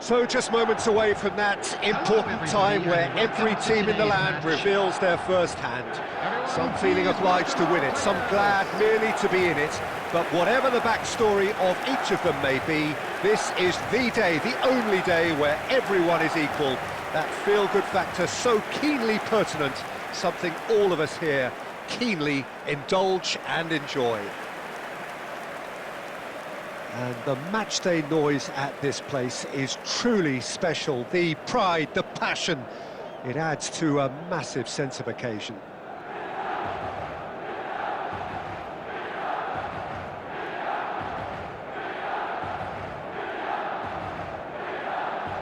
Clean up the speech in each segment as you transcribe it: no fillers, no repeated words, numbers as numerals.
So just moments away from that important time where every team in the land reveals their first hand. Some feeling obliged to win it, some glad merely to be in it. But whatever the backstory of each of them may be, this is the day, the only day where everyone is equal. That feel-good factor so keenly pertinent, something all of us here keenly indulge and enjoy. And the matchday noise at this place is truly special. The pride, the passion, it adds to a massive sense of occasion.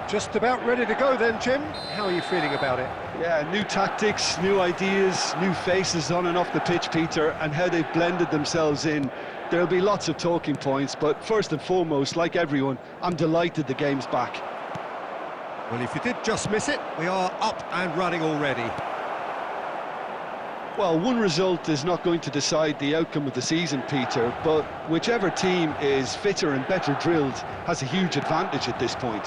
Just about ready to go then, Jim. How are you feeling about it? Yeah, new tactics, new ideas, new faces on and off the pitch, Peter, and how they've blended themselves in. There'll be lots of talking points, but first and foremost, like everyone, I'm delighted the game's back. Well, if you did just miss it, we are up and running already. Well, one result is not going to decide the outcome of the season, Peter, but whichever team is fitter and better drilled has a huge advantage at this point.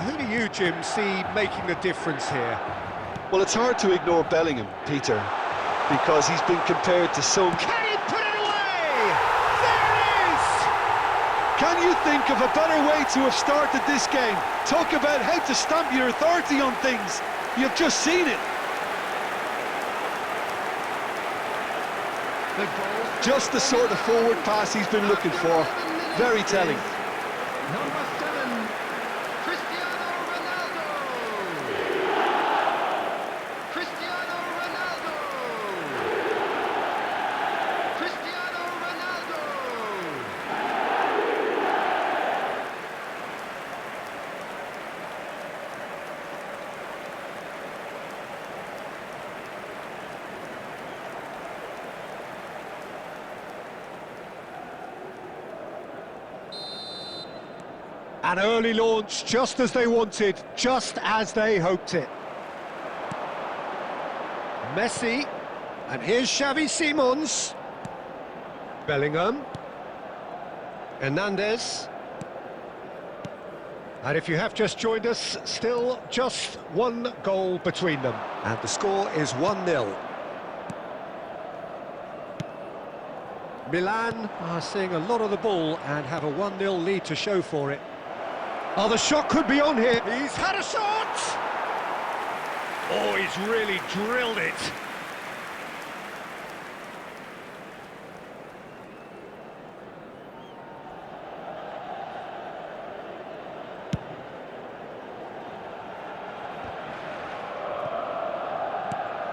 Who do you, Jim, see making the difference here? Well, it's hard to ignore Bellingham, Peter, because he's been compared to some... Can he put it away? There it is! Can you think of a better way to have started this game? Talk about how to stamp your authority on things. You've just seen it. Just the sort of forward pass he's been looking for. Very telling. Number 7, Cristiano Ronaldo. Cristiano Ronaldo. Cristiano Ronaldo. An early launch, just as they wanted, just as they hoped it. Messi, and here's Xavi Simons. Bellingham. Hernandez. And if you have just joined us, still just one goal between them. And the score is 1-0. Milan are seeing a lot of the ball and have a 1-0 lead to show for it. Oh, the shot could be on here. He's had a shot! Oh, he's really drilled it.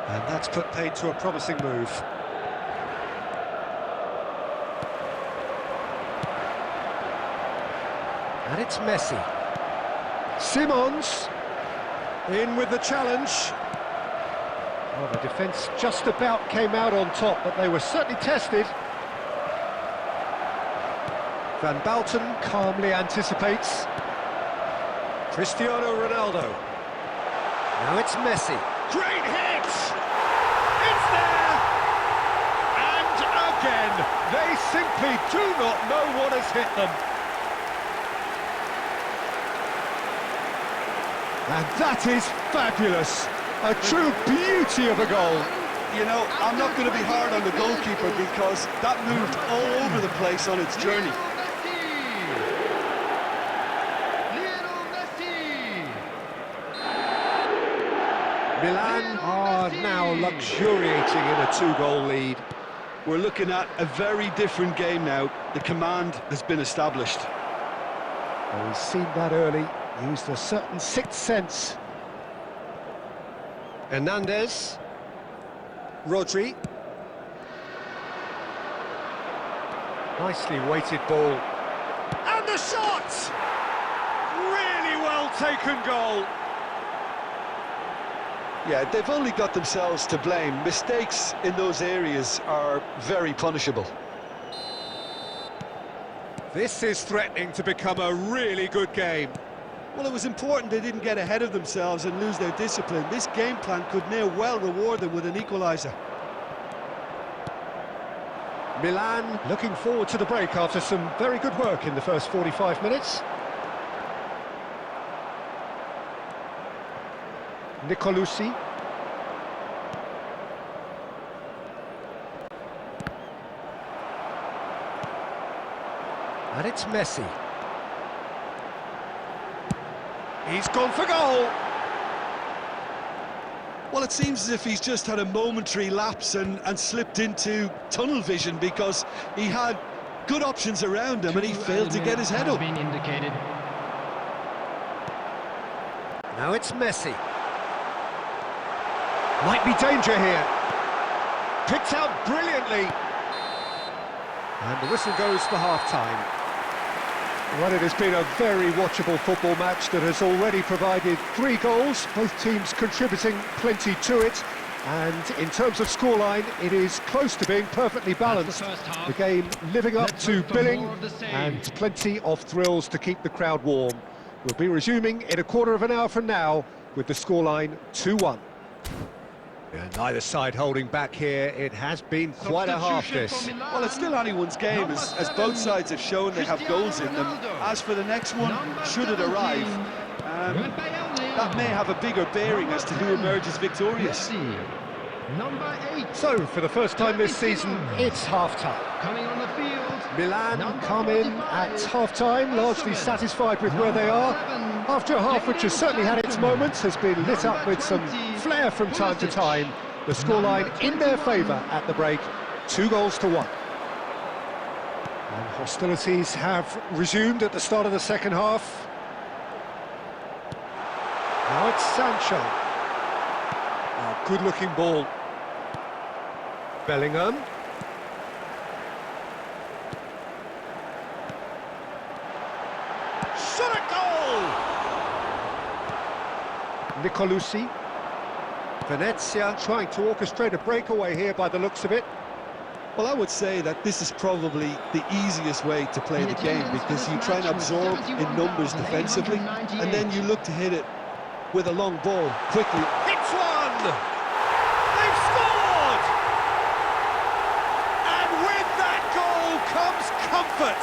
And that's put paid to a promising move. And it's Messi. Simons in with the challenge. Oh, the defence just about came out on top, but they were certainly tested. Van Bouten calmly anticipates. Cristiano Ronaldo. Now it's Messi. Great hit! It's there! And again, they simply do not know what has hit them. And that is fabulous. A true beauty of a goal. You know, I'm not going to be hard on the goalkeeper because that moved all over the place on its journey. Milan are now luxuriating in a 2-goal lead. We're looking at a very different game now. The command has been established. Well, we've seen that early. Used a certain sixth sense. Hernandez. Rodri. Nicely weighted ball. And the shot! Really well taken goal. Yeah, they've only got themselves to blame. Mistakes in those areas are very punishable. This is threatening to become a really good game. Well, it was important they didn't get ahead of themselves and lose their discipline. This game plan could now well reward them with an equaliser. Milan looking forward to the break after some very good work in the first 45 minutes. Nicolucci. And it's Messi. He's gone for goal. Well, it seems as if he's just had a momentary lapse and slipped into tunnel vision, because he had good options around him and he failed to get his head up. Been indicated. Now it's Messi. Might be danger here. Picked out brilliantly. And the whistle goes for half-time. Well, it has been a very watchable football match that has already provided 3 goals, both teams contributing plenty to it. And in terms of scoreline, it is close to being perfectly balanced. The game living up to billing and plenty of thrills to keep the crowd warm. We'll be resuming in a quarter of an hour from now with the scoreline 2-1. And neither side holding back here. It has been quite a half, this. Well, it's still anyone's game, as both sides have shown they have goals in them. As for the next one, should it arrive, that may have a bigger bearing as to who emerges victorious. Number 8. So, for the first time this season, it's half-time. Coming on the field. Milan come in at half-time, largely satisfied with where they are. After a half which has certainly had its moments, has been lit up with some flair from time to time. The scoreline in their favour at the break, 2-1. And hostilities have resumed at the start of the second half. Now it's Sancho. A good-looking ball. Bellingham. Shot at goal! Nicolucci. Venezia trying to orchestrate a breakaway here by the looks of it. Well, I would say that this is probably the easiest way to play the game, because you try and absorb in numbers defensively, and then you look to hit it with a long ball quickly. Hits one! They've scored! And with that goal comes comfort.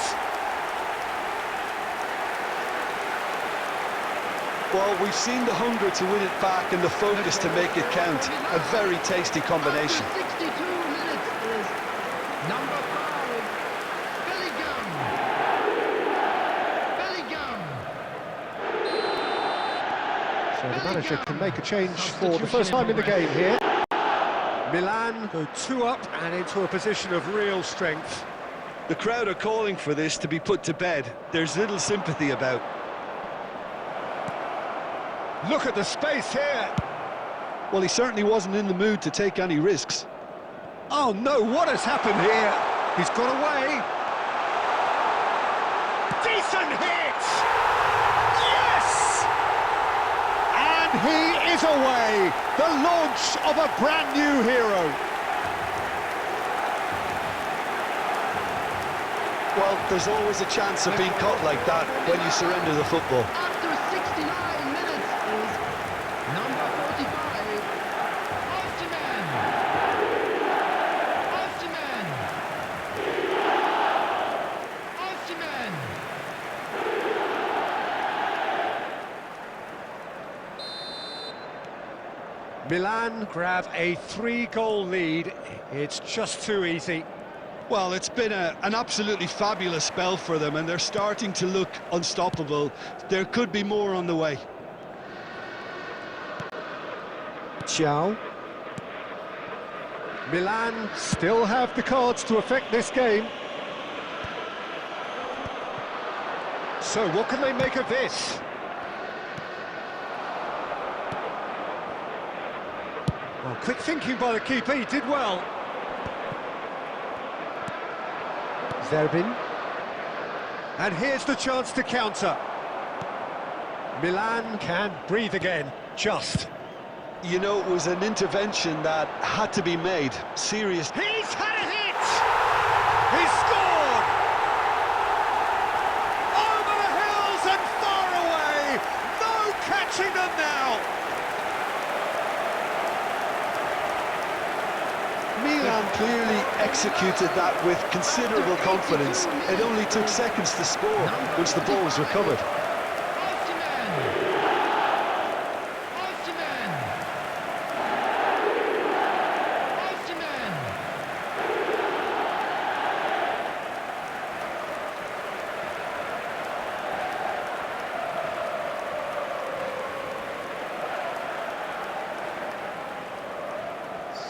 Well, we've seen the hunger to win it back and the focus to make it count. A very tasty combination. After 62 minutes is number 5, Bellingham. So the manager can make a change for the first time in the game here. Milan go 2 up and into a position of real strength. The crowd are calling for this to be put to bed. There's little sympathy about. Look at the space here. Well, he certainly wasn't in the mood to take any risks. Oh no, what has happened here? He's got away. Decent hit! Yes! And he is away. The launch of a brand new hero. Well, there's always a chance of being caught like that when you surrender the football. After 69 minutes is number 45, Osimhen. Milan grab a 3-goal lead. It's just too easy. Well, it's been an absolutely fabulous spell for them, and they're starting to look unstoppable. There could be more on the way. Ciao. Milan still have the cards to affect this game. So what can they make of this? Well, quick thinking by the keeper, he did well. Zerbin. And here's the chance to counter. Milan can breathe again, just. You know, it was an intervention that had to be made. Serious. He's had a hit! He's scored! Over the hills and far away! No catching them now! Milan clearly executed that with considerable confidence. It only took seconds to score once the ball was recovered.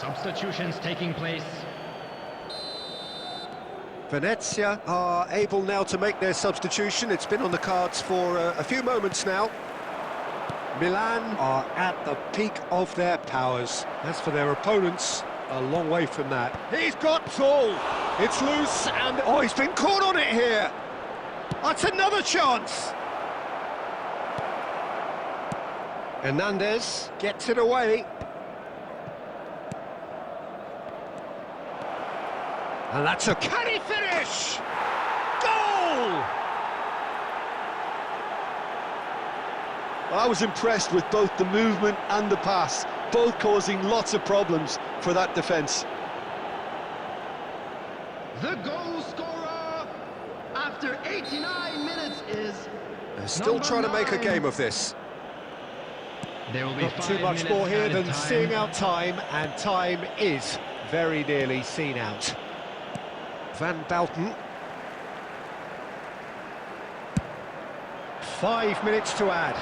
Substitutions taking place. Venezia are able now to make their substitution. It's been on the cards for a few moments now. Milan are at the peak of their powers. As for their opponents, a long way from that. He's got tall. It's loose and... oh, he's been caught on it here. That's another chance. Hernandez gets it away. And that's a canny finish! Goal! I was impressed with both the movement and the pass, both causing lots of problems for that defence. The goal scorer after 89 minutes is... they're still trying to make a game of this. There will be Not too much more here than seeing out time, and time is very nearly seen out. Van Belten. 5 minutes to add.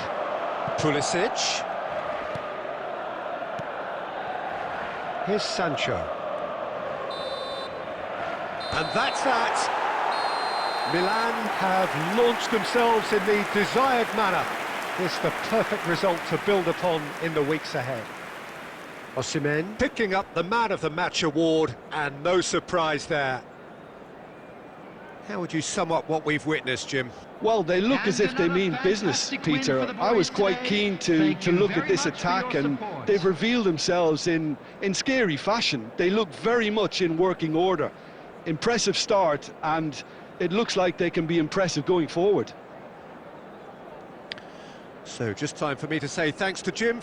Pulisic. Here's Sancho. And that's that. Milan have launched themselves in the desired manner. This the perfect result to build upon in the weeks ahead. Osimhen picking up the Man of the Match award, and no surprise there. How would you sum up what we've witnessed, Jim? Well, they look as if they mean business, Peter. I was quite keen to look at this attack, and they've revealed themselves in scary fashion. They look very much in working order. Impressive start, and it looks like they can be impressive going forward. So just time for me to say thanks to Jim.